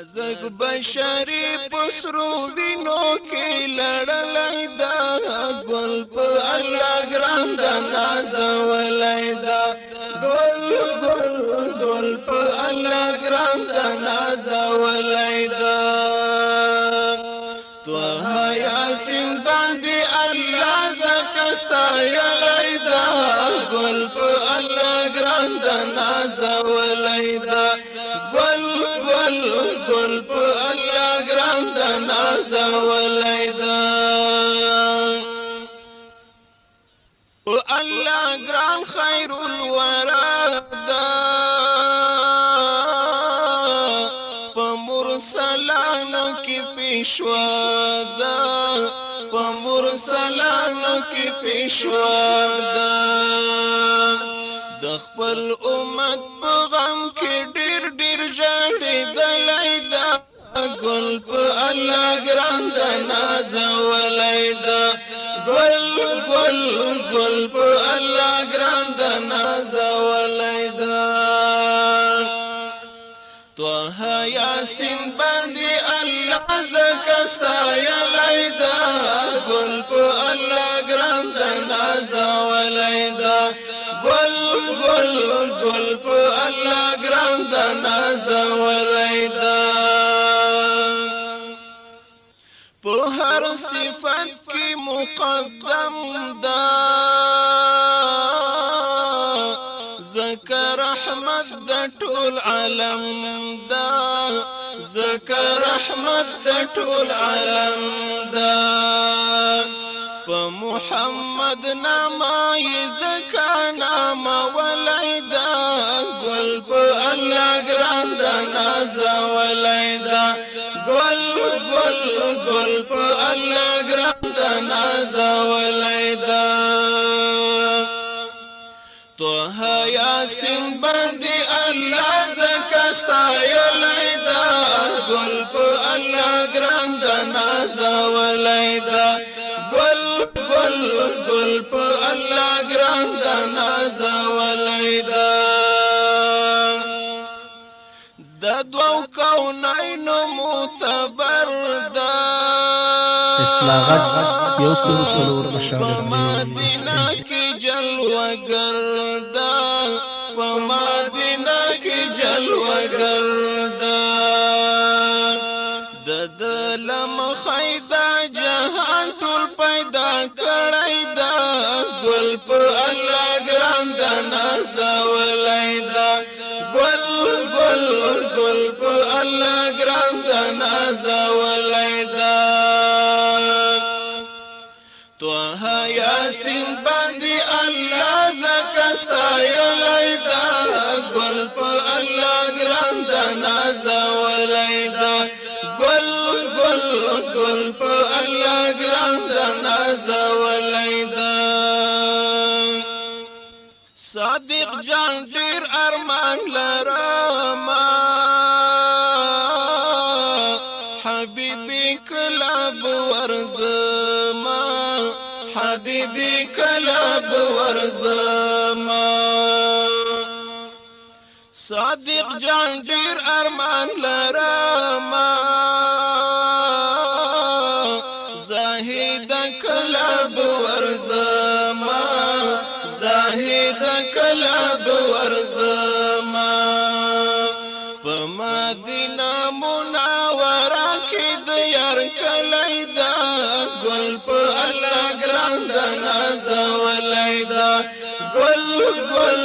نازک بشری پسرو وینو کې لړلای دا ګل په الله ګران د نازولای دا ګل ګل ګل په الله ګران د نازولای دا توه یاسین باندې الله زکستا یلای دا ګل په الله ګران د نازولای دا ګل ګل ګل په الله ګران د نازولای دا او الله ګران خیر الورا دا په مرسلانو کې پیشوا دا په مرسلانو کې پیشوا دا د خپل امت په غم کې ډیر ډیر ژړې دلای دا ګل په الله ګران د نازولای دا ګل ګل ګل په الله ګران د نازولای دا توه یاسین باندې الله زکستا یلای دا ګل په الله ګران د نازولای دا ګل ګل ګل په الله ګران د نازولای دا په هر صفت کې مقدم دا ذکر رحمت د ټول عالم دا ذکر رحمت د ټول عالم دا په محمد نامه زکا نامه ولای دا ګل په الله ګران د نازولای دا ګل ګل ګل په الله ګران د نازولای دا توه یاسین باندې الله زکستا یلای دا ګل په الله ګران د نازولای دا ګل ګل ګل په الله ګران د نازولای دا د دوو کونینو معتبر دا اصلاحات یو څلور مشاور مدینه کې جلوگر دا په مدینه کې جلوگر دا د دلم خیدا جهان ټول پیدا کړی دا ګل په الله ګران د نازولای دا ګل ګل ګل په الله ګران د نازولای دا توه یاسین باندې الله زکستا یلای دا ګل په الله ګران د نازولای دا ګل ګل ګل په الله ګران د نازولای دا صادق جان ډیر ارمان لرما حبیبی کلاب ورزما حبیبی کلاب ورزما صادق جان ډیر ارمان لرما زاهد کلاب ورزما زاهد کلاب ورزما په مدینه منوره کې د یار کلی دا ګل په الله ګران د نازولای دا ګل ګل